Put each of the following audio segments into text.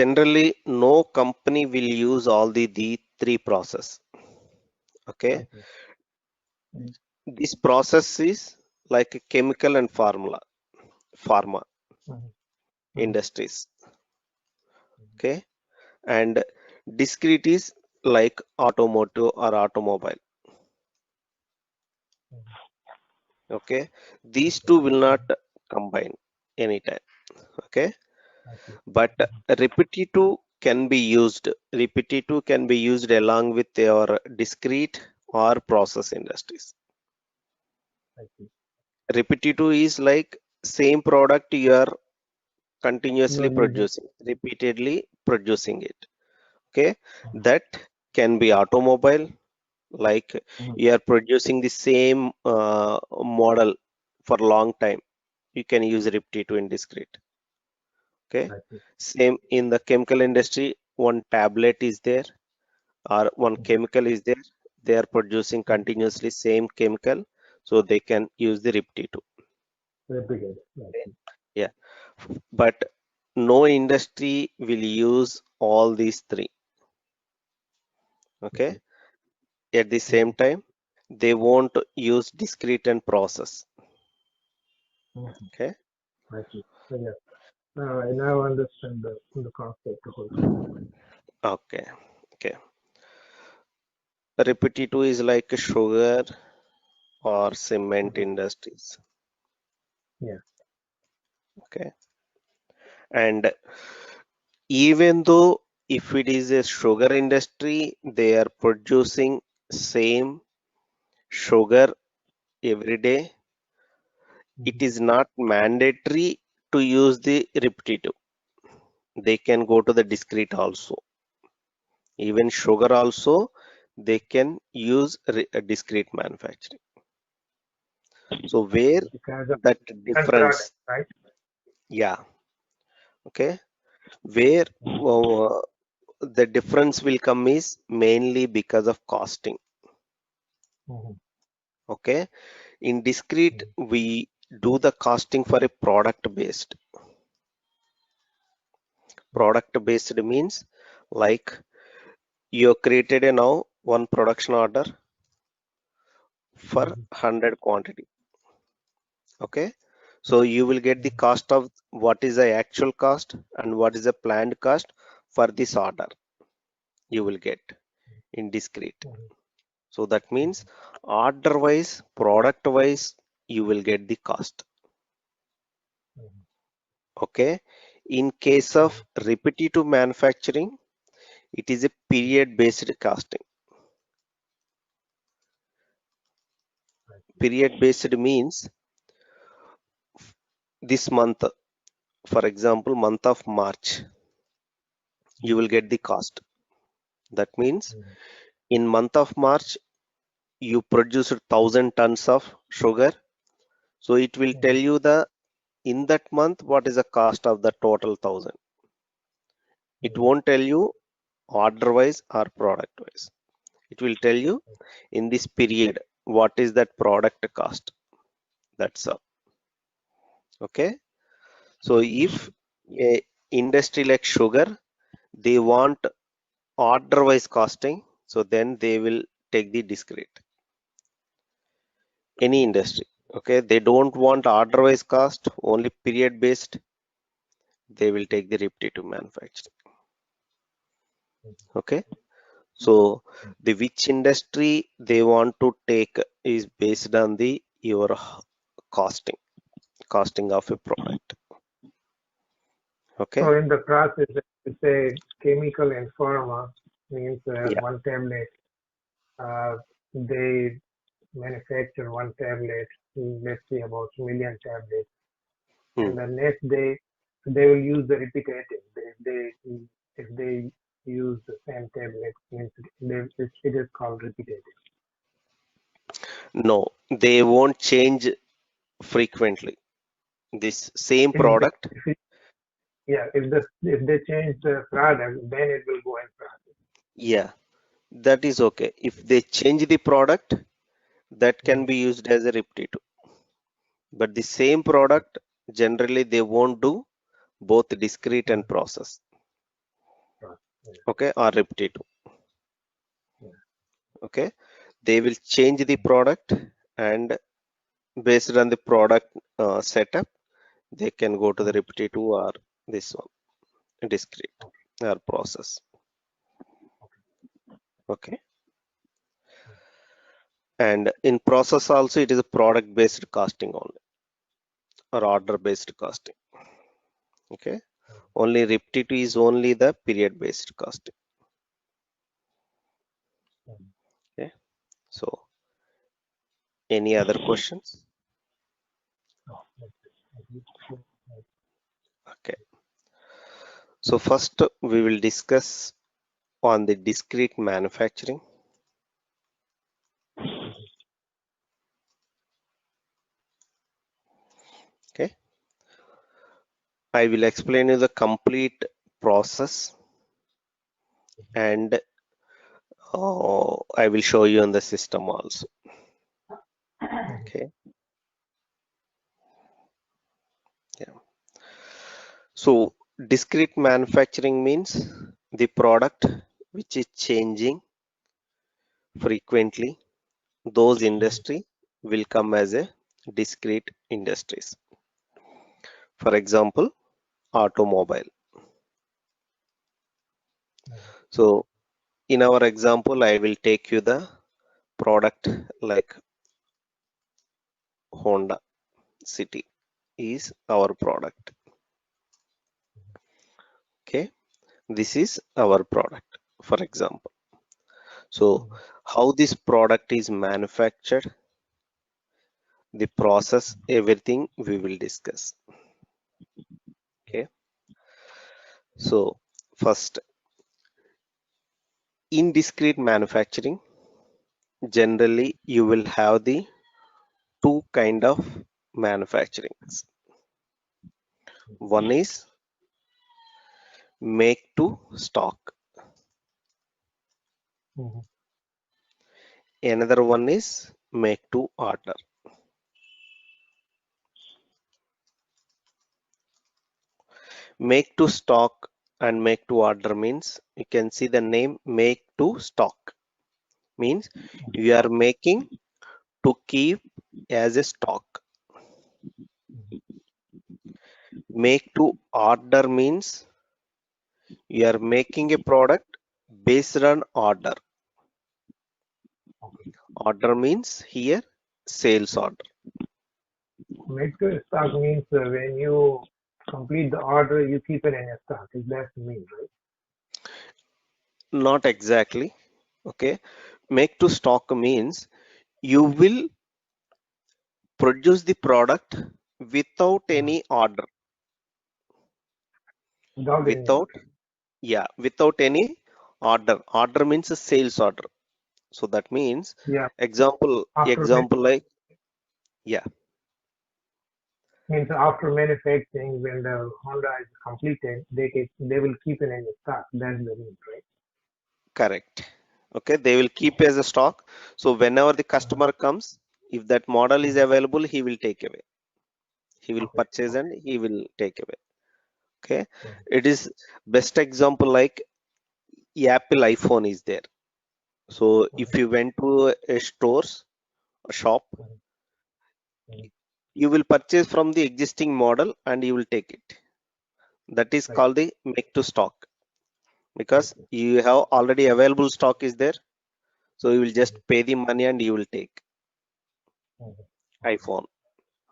generally no company will use all the three process. Okay, this process is like a chemical and pharma industries. Okay, and discrete is like automotive or automobile. Okay, these two will not combine anytime. Okay, but repetitive can be used. Repetitive can be used along with your discrete or process industries. Repetitive is like same product you are continuously producing, repeatedly producing it. Okay, that can be automobile, like you are producing the same model for long time. You can use repetitive and discrete. Okay, same in the chemical industry, one tablet is there or one chemical is there, they are producing continuously same chemical, so they can use the repetitive. Yeah, but no industry will use all these three. Okay, at the same time they won't use discrete and process. Okay, I now understand the concept. okay, okay. Repetitive is like sugar or cement industries. Okay, and even though if it is a sugar industry, they are producing same sugar every day, it is not mandatory to use the repetitive. They can go to the discrete also. Even sugar also, they can use discrete manufacturing. So where that difference, right? yeah, okay, where the difference will come is mainly because of costing. Okay, in discrete we do the costing for a product based. Product based means like you created a now one production order for 100 quantity. Okay, so you will get the cost of what is the actual cost and what is the planned cost for this order you will get in discrete. So that means order wise, product wise, you will get the cost. Okay, in case of repetitive manufacturing, it is a period based costing. Period based means this month, for example, month of March, you will get the cost. That means in month of March, you produced 1,000 tons of sugar. So it will tell you the in that month what is the cost of the total 1,000. It won't tell you order wise or product wise. It will tell you in this period what is that product cost. That's all. Okay. So if a industry like sugar, they want order wise costing, so then they will take the discrete. Any industry, okay, they don't want order wise cost, only period based, they will take the repetitive manufacturing. Okay, so the which industry they want to take is based on the your costing of a product. Okay, So in the process, say chemical and pharma means yeah, one tablet. They manufacture one tablet, let's say about million tablets, and the next day they will use the repetitive. If they use the same tablet, means it is called repetitive. no, they won't change frequently. This same If they, product, if they change the product, then it will go in process. yeah, that is okay. If they change the product, that can be used as a repetitive. But the same product, generally they won't do both discrete and process. okay, or repetitive. Yeah. Okay, they will change the product, and based on the product setup, they can go to the repetitive or this one, discrete or process. Okay, and in process also it is a product based costing only, or order based costing. Okay, only repetitive is only the period based costing. Okay, so any other questions? Okay, so first we will discuss on the discrete manufacturing. Okay, I will explain you the complete process, and I will show you on the system also. Okay, yeah. So discrete manufacturing means the product which is changing frequently. Those industry will come as a discrete industries. For example, automobile. So in our example, I will take you the product like Honda City is our product. Okay, this is our product, for example. So how this product is manufactured, the process, everything we will discuss. Okay, so first, in discrete manufacturing, generally you will have the two kind of manufacturings. One is make to stock, another one is make to order. Make to stock and make to order means, you can see the name make to stock means you are making to keep as a stock. Make to order means you are making a product based on order. Order means here sales order. Make to stock means when you complete the order, you keep it in your stock. Is that the mean, right? Not exactly. Okay, make to stock means you will produce the product without any order. Without any Without, order. yeah, without any order. Order means a sales order. So that means Yeah. example After like, yeah, means after manufacturing, when the Honda is completed, they will keep it in the stock. That's the mean, right? correct. Okay, they will keep as a stock. So whenever the customer comes, if that model is available, he will take away. He will Okay. purchase and he will take away. Okay, Okay. it is best example like Apple iPhone is there. So if you went to a stores, a shop, you will purchase from the existing model and you will take it. That is Right. called the make to stock, because Okay. you have already available stock is there. So you will just pay the money and you will take iPhone.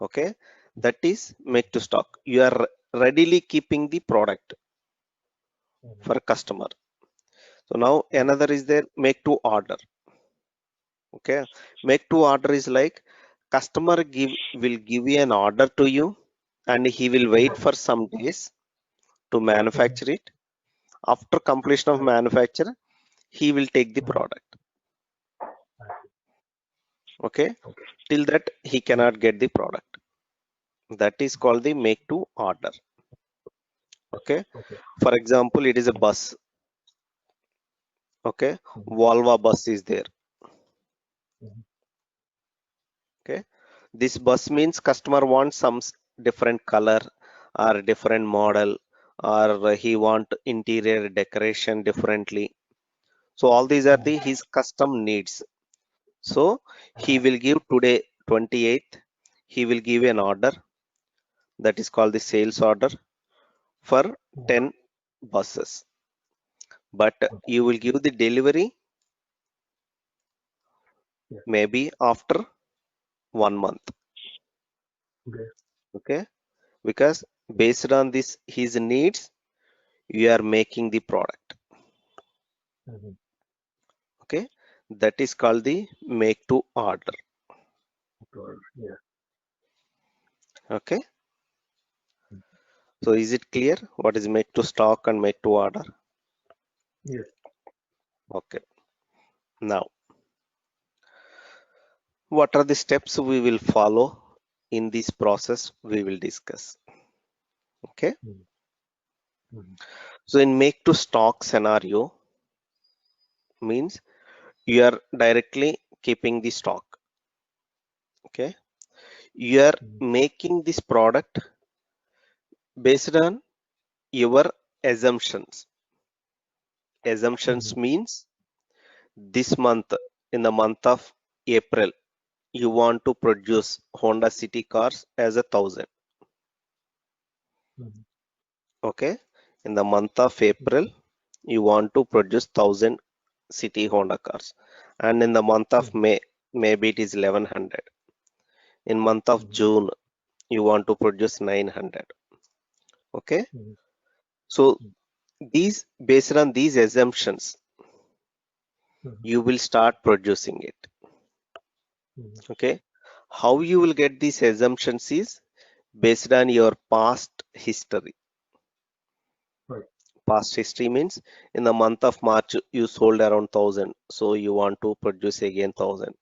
Okay, that is make to stock. You are readily keeping the product for customer. So now another is there make to order. Okay, make to order is like customer will give you an order to you, and he will wait for some days to manufacture it. After completion of manufacture, he will take the product. Okay, till that he cannot get the product. That is called the make to order. Okay, Okay. for example, it is a bus. Okay, Volvo bus is there. Okay, this bus means customer wants some different color or different model or he want interior decoration differently. So all these are the his custom needs. So he will give today 28th, he will give an order that is called the sales order for 10 buses. But you will give the delivery maybe after 1 month. Okay, because based on this his needs, you are making the product. Okay, that is called the make to order. Okay, so is it clear what is make to stock and make to order? Yes. Okay, now what are the steps we will follow in this process we will discuss. Okay, so in make to stock scenario means you are directly keeping the stock. Okay, you are making this product based on your assumptions. Assumptions means this month, in the month of April, you want to produce Honda City cars as 1,000. Okay, in the month of April, you want to produce 1,000 City Honda cars, and in the month of May, maybe it is 1,100. In month of June, you want to produce 900. Okay, so these based on these assumptions, you will start producing it. Okay, how you will get these assumptions is based on your past history. Past history means in the month of March you sold around 1,000, so you want to produce again 1,000.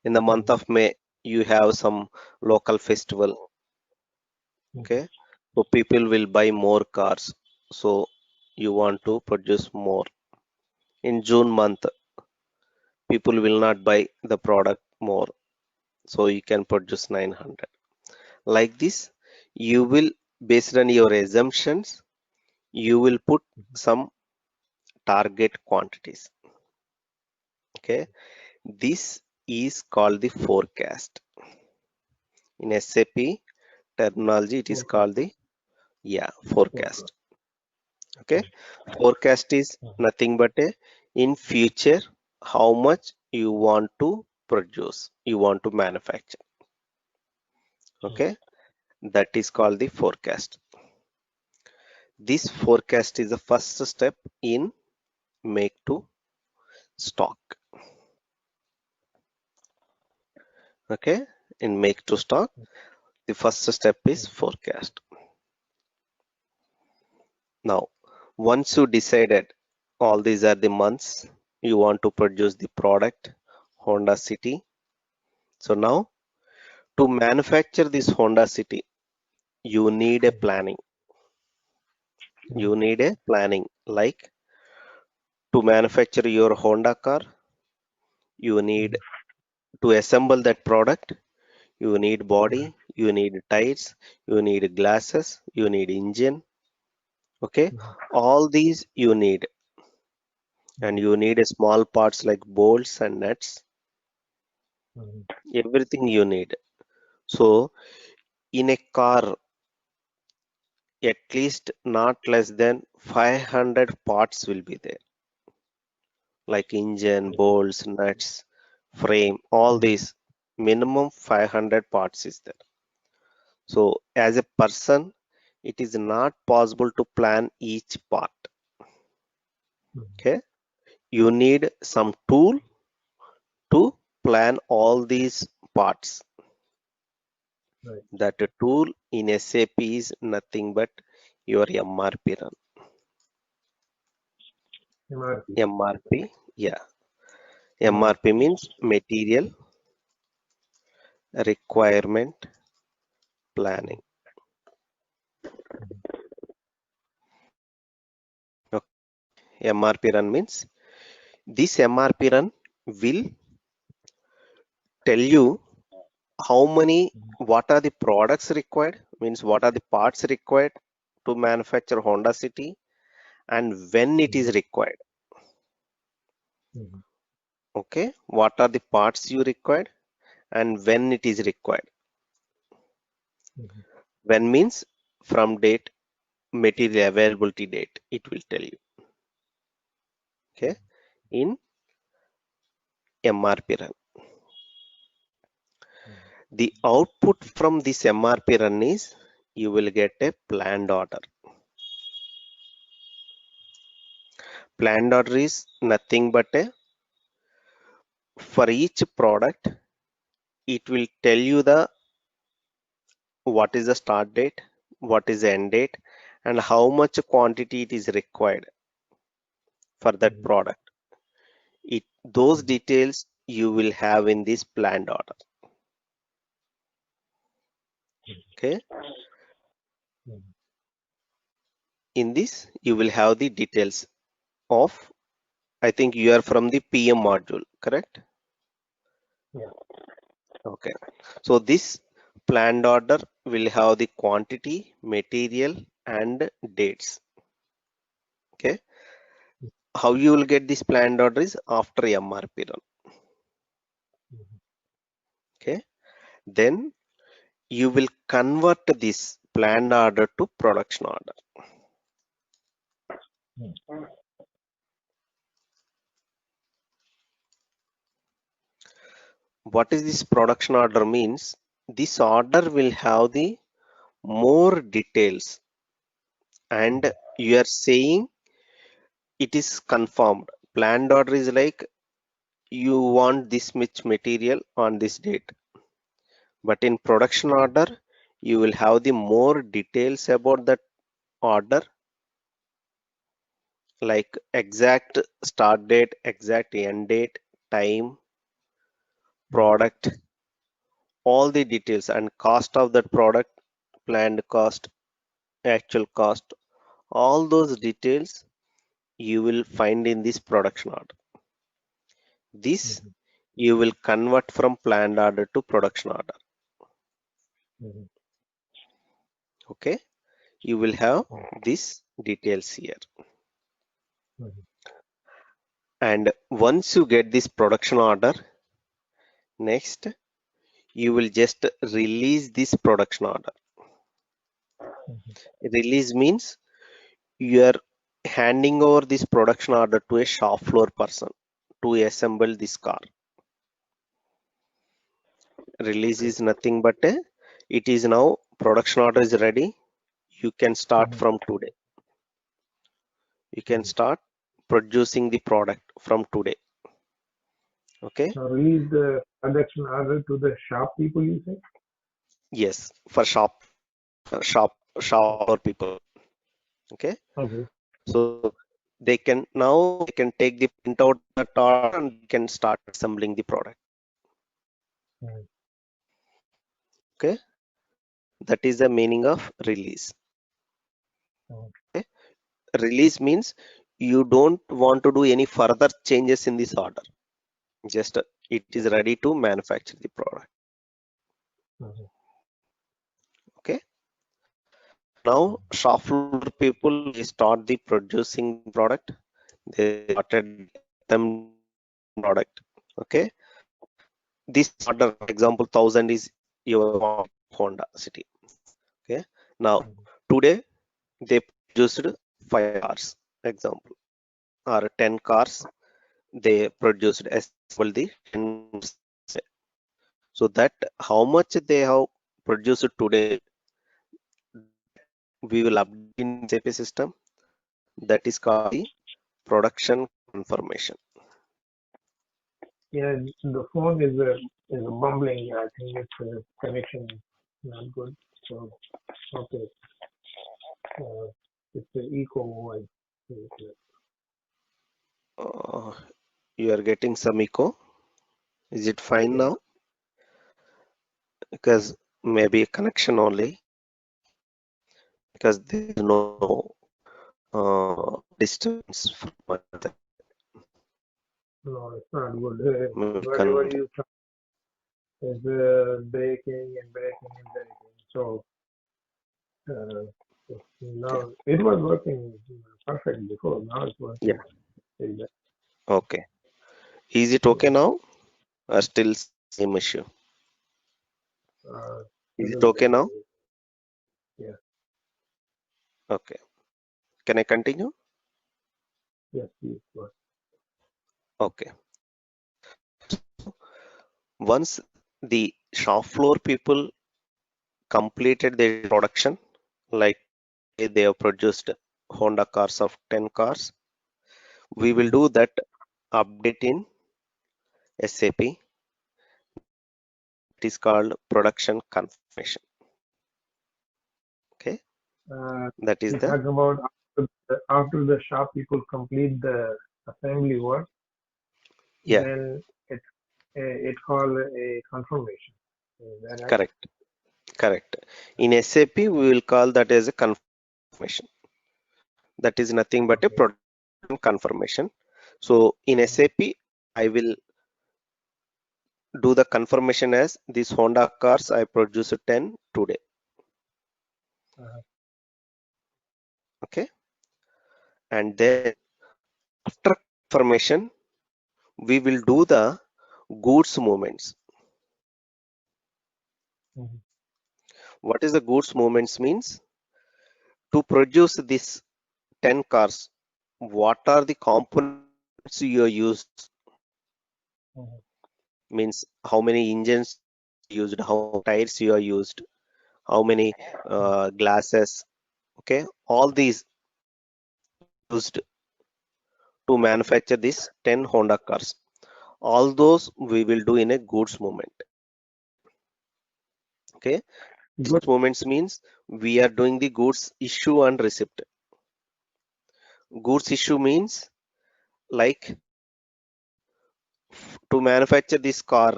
In the month of May you have some local festival. Okay, so people will buy more cars, so you want to produce more. In June month people will not buy the product more, so you can produce 900. Like this, you will based on your assumptions, you will put some target quantities. Okay, this is called the forecast. In SAP terminology it is called the forecast. Okay, forecast is nothing but a in future how much you want to produce, you want to manufacture. Okay, that is called the forecast. This forecast is the first step in make to stock. Okay, in make to stock, the first step is forecast. Now, once you decided all these are the months you want to produce the product Honda City. So now to manufacture this Honda City, you need a planning. You need a planning like to manufacture your Honda car, you need to assemble that product, you need body, you need tires, you need glasses, you need engine. Okay, all these you need, and you need a small parts like bolts and nuts, everything you need. So in a car, at least not less than 500 parts will be there, like engine, bolts, nuts, frame, all these minimum 500 parts is there. So as a person, it is not possible to plan each part. Okay, you need some tool to plan all these parts. That tool in SAP is nothing but your MRP run. MRP, MRP means material requirement planning. Okay. MRP run means this MRP run will tell you how many, what are the products required, means what are the parts required to manufacture Honda City and when it is required. Okay, what are the parts you required and when it is required. When means from date, material availability date, it will tell you. Okay, in MRP run. The output from this MRP run is you will get a planned order. Planned order is nothing but a, for each product, it will tell you the what is the start date, what is the end date, and how much quantity it is required for that product. Those details you will have in this planned order. Okay. In this, you will have the details of, I think you are from the PM module, correct? Yeah. Okay. So this planned order will have the quantity, material, and dates. Okay. How you will get this planned order is after MRP run. Okay. Then you will convert this planned order to production order. What is this production order means? This order will have the more details and you are saying it is confirmed. Planned order is like you want this much material on this date, but in production order you will have the more details about that order, like exact start date, exact end date, time, product, all the details, and cost of that product, planned cost, actual cost, all those details you will find in this production order. This you will convert from planned order to production order. Okay, you will have these details here. And once you get this production order, next you will just release this production order. Release means you are handing over this production order to a shop floor person to assemble this car. Release is nothing but it is now production order is ready. You can start from today. You can start producing the product from today. Okay. So release the production order to the shop people, you say? Yes, for shop or people. Okay. So they can take the printout of that order and can start assembling the product. Okay. That is the meaning of release. Okay. Release means you don't want to do any further changes in this order. Just it is ready to manufacture the product. Okay. Now shop floor people start the producing product. They started them product. Okay. This order, for example, 1000 is your Honda City. Okay. Now today they produced 5 cars, example, or 10 cars. They produced assemble the 10. So that how much they have produced today, we will update in SAP system. That is called the production confirmation. Yeah, the phone is bumbling. I think its connection not good. So okay, it's the eco voice. You are getting some echo. Is it fine Yeah. now? Because maybe a connection only. Because there is no distance from other. No, it's not good. Can, Whatever you try is breaking and breaking and breaking. So Now it was working perfect before. Now it's working. Yeah. Okay. Is it okay now? Or still same issue? Is it Little okay bit. now? Yeah. Okay. Can I continue? Yes. Yes. Yes. Okay. Once the shop floor people completed their production, like they have produced Honda cars of 10 cars, we will do that update in SAP. It is called production confirmation. Okay, that is You're the talking about after the shop people complete the assembly work, yeah, then it's called a confirmation. Is that right? correct, correct. In SAP, we will call that as a confirmation. That is nothing but a Okay. production confirmation. So in SAP, I will do the confirmation as these Honda cars I produced 10 today. Uh, Okay, and then after confirmation, we will do the goods movements. mhm, What is the goods movements means? To produce this 10 cars, what are the components you used? mhm, Means how many engines used, how many tires you are used, how many glasses. Okay, all these used to manufacture these 10 Honda cars. All those we will do in a goods movement. Okay, good. goods movements means we are doing the goods issue and receipt. Goods issue means like to manufacture this car,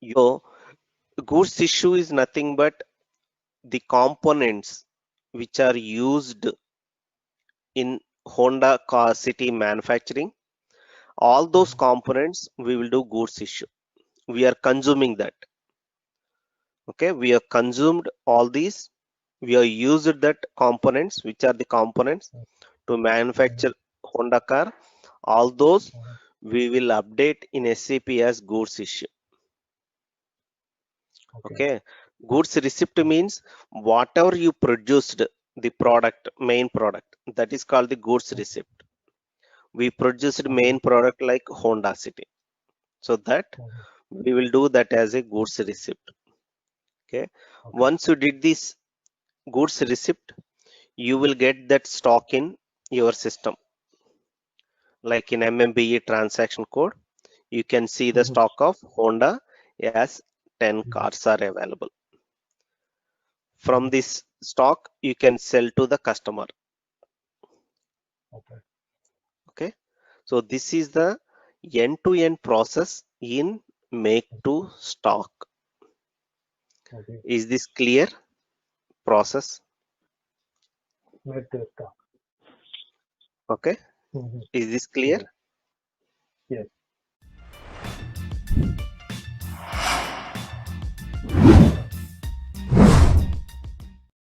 your goods issue is nothing but the components which are used in Honda car city manufacturing. All those Mhm, components we will do goods issue. We are consuming that. Okay, we have consumed all these. We have used that components, which are the components to mhm, manufacture Honda car. All those mhm. we will update in SAP as goods issue. Okay. Okay, goods receipt means whatever you produced, the product, main product, that is called the goods Mhm, receipt. We produced okay. main product like Honda City, so that Mhm, we will do that as a goods receipt. Okay, okay. once you did this goods receipt, you will get that stock in your system, like in MMBE transaction code. You can see the Mhm, stock of Honda as 10 mhm, cars are available. From mhm. this stock, you can sell to the customer. Okay. Okay, so this is the end-to-end process in make to stock. Okay. Is this clear process? Make the stock. Okay, Mhm. is this clear? Yes. Yes.